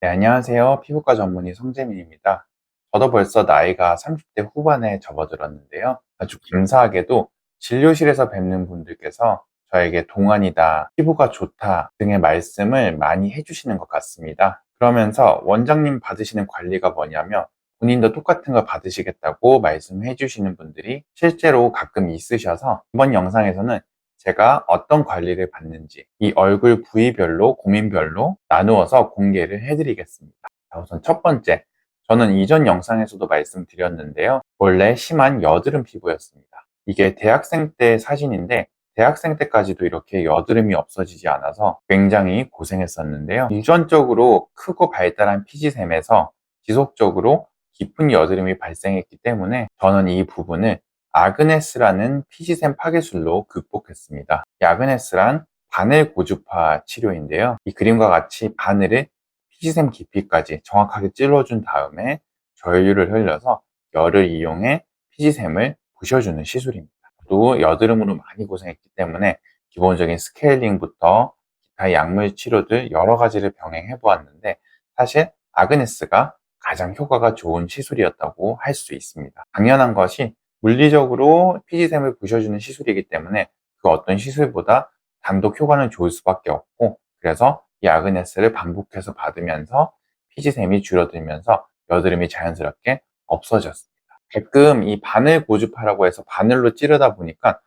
네, 안녕하세요. 피부과 전문의 성재민입니다. 저도 벌써 나이가 30대 후반에 접어들었는데요. 아주 감사하게도 진료실에서 뵙는 분들께서 저에게 동안이다, 피부가 좋다 등의 말씀을 많이 해주시는 것 같습니다. 그러면서 원장님 받으시는 관리가 뭐냐면 본인도 똑같은 걸 받으시겠다고 말씀해 주시는 분들이 실제로 가끔 있으셔서 이번 영상에서는 제가 어떤 관리를 받는지 이 얼굴 부위별로 고민별로 나누어서 공개를 해드리겠습니다. 자, 우선 첫 번째, 저는 이전 영상에서도 말씀드렸는데요. 원래 심한 여드름 피부였습니다. 이게 대학생 때 사진인데 대학생 때까지도 이렇게 여드름이 없어지지 않아서 굉장히 고생했었는데요. 유전적으로 크고 발달한 피지샘에서 지속적으로 깊은 여드름이 발생했기 때문에 저는 이 부분을 아그네스라는 피지샘 파괴술로 극복했습니다. 이 아그네스란 바늘 고주파 치료인데요. 이 그림과 같이 바늘을 피지샘 깊이까지 정확하게 찔러준 다음에 전류를 흘려서 열을 이용해 피지샘을 부셔주는 시술입니다. 또 여드름으로 많이 고생했기 때문에 기본적인 스케일링부터 기타 약물 치료들 여러 가지를 병행해 보았는데 사실 아그네스가 가장 효과가 좋은 시술이었다고 할 수 있습니다. 당연한 것이 물리적으로 피지샘을 부셔주는 시술이기 때문에 그 어떤 시술보다 단독 효과는 좋을 수밖에 없고, 그래서 이 아그네스를 반복해서 받으면서 피지샘이 줄어들면서 여드름이 자연스럽게 없어졌습니다. 가끔 이 바늘 고주파라고 해서 바늘로 찌르다 보니까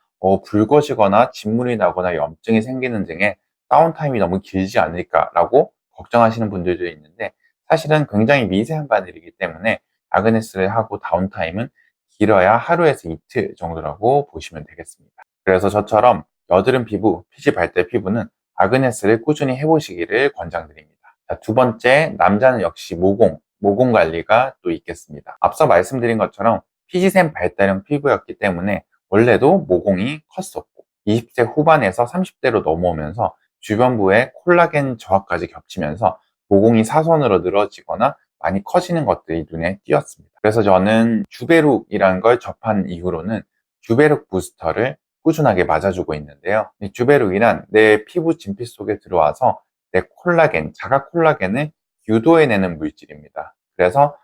붉어지거나 진물이 나거나 염증이 생기는 등의 다운타임이 너무 길지 않을까라고 걱정하시는 분들도 있는데, 사실은 굉장히 미세한 바늘이기 때문에 아그네스를 하고 다운타임은 길어야 하루에서 이틀 정도라고 보시면 되겠습니다. 그래서 저처럼 여드름 피부, 피지 발달 피부는 아그네스를 꾸준히 해보시기를 권장드립니다. 자, 두 번째, 남자는 역시 모공 관리가 또 있겠습니다. 앞서 말씀드린 것처럼 피지샘 발달형 피부였기 때문에 원래도 모공이 컸었고 20대 후반에서 30대로 넘어오면서 주변부에 콜라겐 저하까지 겹치면서 모공이 사선으로 늘어지거나 많이 커지는 것들이 눈에 띄었습니다. 그래서 저는 주베룩이라는 걸 접한 이후로는 주베룩 부스터를 꾸준하게 맞아주고 있는데요. 이 주베룩이란 내 피부 진피 속에 들어와서 내 콜라겐, 자가 콜라겐을 유도해내는 물질입니다. 그래서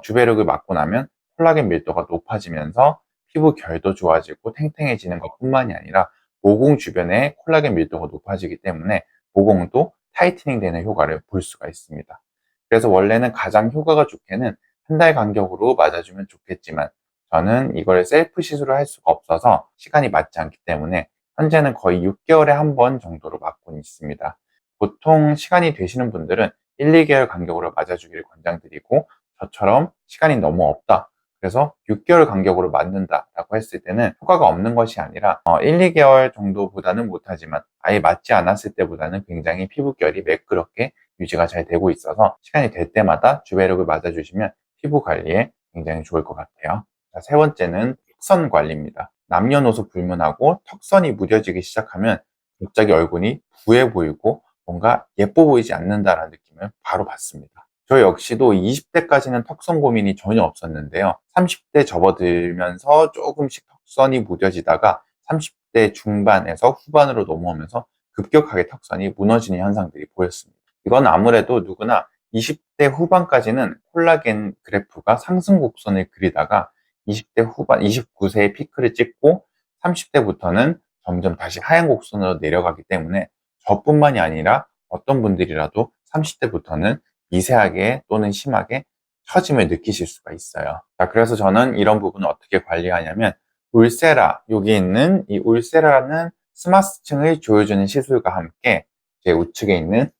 주베룩을 맞고 나면 콜라겐 밀도가 높아지면서 피부 결도 좋아지고 탱탱해지는 것뿐만이 아니라 모공 주변에 콜라겐 밀도가 높아지기 때문에 모공도 타이트닝 되는 효과를 볼 수가 있습니다. 그래서 원래는 가장 효과가 좋게는 한 달 간격으로 맞아주면 좋겠지만 저는 이걸 셀프 시술을 할 수가 없어서 시간이 맞지 않기 때문에 현재는 거의 6개월에 한 번 정도로 맞고 있습니다. 보통 시간이 되시는 분들은 1, 2개월 간격으로 맞아주기를 권장드리고, 저처럼 시간이 너무 없다, 그래서 6개월 간격으로 맞는다라고 했을 때는 효과가 없는 것이 아니라 1, 2개월 정도보다는 못하지만 아예 맞지 않았을 때보다는 굉장히 피부결이 매끄럽게 유지가 잘 되고 있어서 시간이 될 때마다 주베룩을 맞아주시면 피부 관리에 굉장히 좋을 것 같아요. 자, 세 번째는 턱선 관리입니다. 남녀노소 불문하고 턱선이 무뎌지기 시작하면 갑자기 얼굴이 부해 보이고 뭔가 예뻐 보이지 않는다라는 느낌을 바로 받습니다. 저 역시도 20대까지는 턱선 고민이 전혀 없었는데요. 30대 접어들면서 조금씩 턱선이 무뎌지다가 30대 중반에서 후반으로 넘어오면서 급격하게 턱선이 무너지는 현상들이 보였습니다. 이건 아무래도 누구나 20대 후반까지는 콜라겐 그래프가 상승 곡선을 그리다가 20대 후반, 29세에 피크를 찍고 30대부터는 점점 다시 하향 곡선으로 내려가기 때문에 저뿐만이 아니라 어떤 분들이라도 30대부터는 미세하게 또는 심하게 처짐을 느끼실 수가 있어요. 자, 그래서 저는 이런 부분을 어떻게 관리하냐면 울세라, 여기 있는 이 울세라라는 스마스층을 조여주는 시술과 함께 제 우측에 있는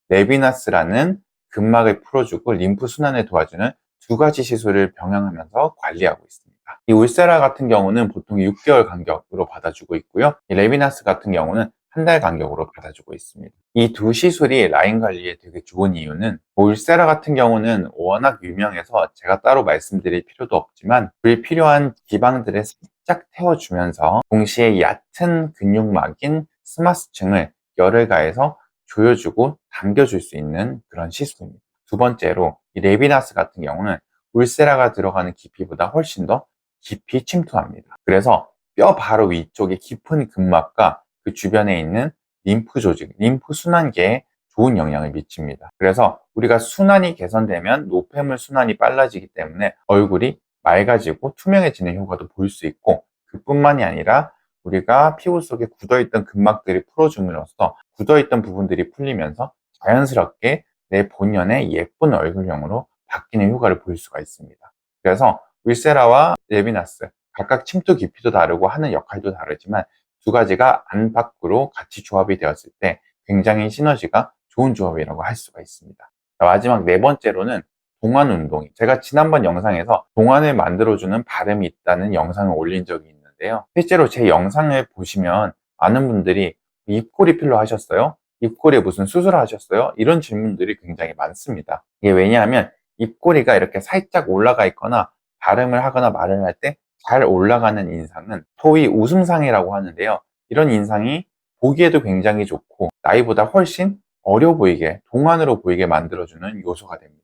레비나스라는 근막을 풀어주고 림프 순환을 도와주는 두 가지 시술을 병행하면서 관리하고 있습니다. 이 울세라 같은 경우는 보통 6개월 간격으로 받아주고 있고요. 이 레비나스 같은 경우는 한 달 간격으로 받아주고 있습니다. 이 두 시술이 라인 관리에 되게 좋은 이유는 울세라 같은 경우는 워낙 유명해서 제가 따로 말씀드릴 필요도 없지만 불필요한 지방들을 살짝 태워주면서 동시에 얕은 근육막인 스마스층을 열을 가해서 조여주고 당겨줄 수 있는 그런 시술입니다. 두 번째로 이 레비나스 같은 경우는 울세라가 들어가는 깊이보다 훨씬 더 깊이 침투합니다. 그래서 뼈 바로 위쪽에 깊은 근막과 그 주변에 있는 림프 조직, 림프 순환계에 좋은 영향을 미칩니다. 그래서 우리가 순환이 개선되면 노폐물 순환이 빨라지기 때문에 얼굴이 맑아지고 투명해지는 효과도 볼 수 있고, 그뿐만이 아니라 우리가 피부 속에 굳어있던 근막들이 풀어줌으로써 굳어있던 부분들이 풀리면서 자연스럽게 내 본연의 예쁜 얼굴형으로 바뀌는 효과를 볼 수가 있습니다. 그래서 울세라와 레비나스 각각 침투 깊이도 다르고 하는 역할도 다르지만 두 가지가 안팎으로 같이 조합이 되었을 때 굉장히 시너지가 좋은 조합이라고 할 수가 있습니다. 자, 마지막 네 번째로는 동안 운동이, 제가 지난번 영상에서 동안을 만들어주는 발음이 있다는 영상을 올린 적이 있는데요. 실제로 제 영상을 보시면 많은 분들이 입꼬리 필러 하셨어요? 입꼬리에 무슨 수술 하셨어요? 이런 질문들이 굉장히 많습니다. 이게 왜냐하면 입꼬리가 이렇게 살짝 올라가 있거나 발음을 하거나 말을 할 때 잘 올라가는 인상은 소위 웃음상이라고 하는데요. 이런 인상이 보기에도 굉장히 좋고 나이보다 훨씬 어려 보이게, 동안으로 보이게 만들어주는 요소가 됩니다.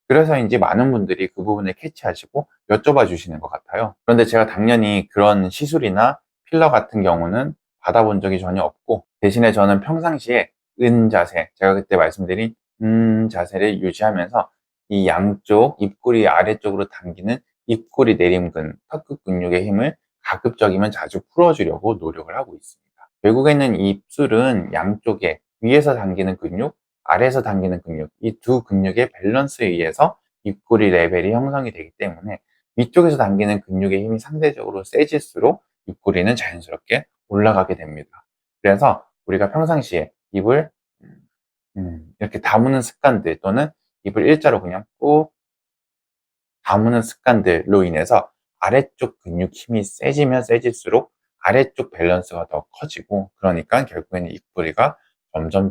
그래서인지 많은 분들이 그 부분을 캐치하시고 여쭤봐 주시는 것 같아요. 그런데 제가 당연히 그런 시술이나 필러 같은 경우는 받아본 적이 전혀 없고, 대신에 저는 평상시에 자세, 제가 그때 말씀드린 자세를 유지하면서 이 양쪽 입꼬리 아래쪽으로 당기는 입꼬리 내림근, 턱끝 근육의 힘을 가급적이면 자주 풀어주려고 노력을 하고 있습니다. 결국에는 이 입술은 양쪽에 위에서 당기는 근육, 아래에서 당기는 근육, 이 두 근육의 밸런스에 의해서 입꼬리 레벨이 형성이 되기 때문에 위쪽에서 당기는 근육의 힘이 상대적으로 세질수록 입꼬리는 자연스럽게 올라가게 됩니다. 그래서 우리가 평상시에 입을 이렇게 다무는 습관들, 또는 입을 일자로 그냥 꾹 다무는 습관들로 인해서 아래쪽 근육 힘이 세지면 세질수록 아래쪽 밸런스가 더 커지고, 그러니까 결국에는 입꼬리가 점점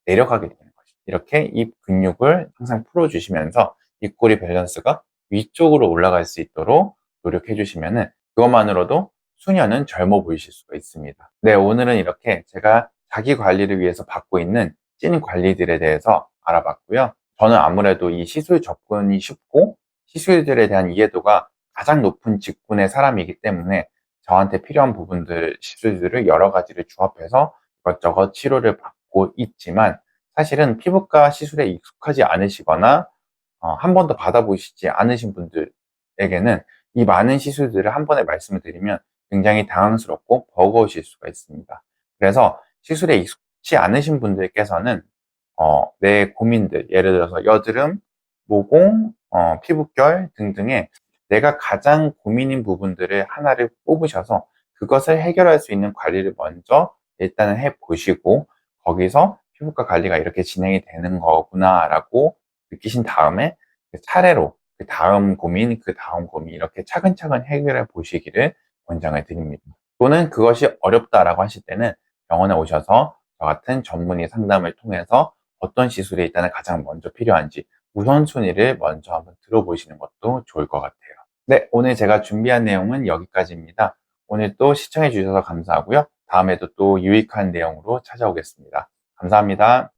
내려가게 되는 것이죠. 이렇게 입 근육을 항상 풀어주시면서 입꼬리 밸런스가 위쪽으로 올라갈 수 있도록 노력해 주시면은 그것만으로도 수년은 젊어 보이실 수가 있습니다. 네, 오늘은 이렇게 제가 자기 관리를 위해서 받고 있는 찐 관리들에 대해서 알아봤고요. 저는 아무래도 이 시술 접근이 쉽고 시술들에 대한 이해도가 가장 높은 직군의 사람이기 때문에 저한테 필요한 부분들, 시술들을 여러 가지를 조합해서 이것저것 치료를 받고 있지만, 사실은 피부과 시술에 익숙하지 않으시거나 한 번도 받아보시지 않으신 분들에게는 이 많은 시술들을 한 번에 말씀을 드리면 굉장히 당황스럽고 버거우실 수가 있습니다. 그래서 시술에 익숙치 않으신 분들께서는 내 고민들, 예를 들어서 여드름, 모공, 피부결 등등의 내가 가장 고민인 부분들을 하나를 뽑으셔서 그것을 해결할 수 있는 관리를 먼저 일단은 해보시고, 거기서 피부과 관리가 이렇게 진행이 되는 거구나 라고 느끼신 다음에 차례로 그 다음 고민, 그 다음 고민 이렇게 차근차근 해결해 보시기를 권장을 드립니다. 또는 그것이 어렵다라고 하실 때는 병원에 오셔서 저 같은 전문의 상담을 통해서 어떤 시술이 일단은 가장 먼저 필요한지 우선순위를 먼저 한번 들어보시는 것도 좋을 것 같아요. 네, 오늘 제가 준비한 내용은 여기까지입니다. 오늘 또 시청해 주셔서 감사하고요. 다음에도 또 유익한 내용으로 찾아오겠습니다. 감사합니다.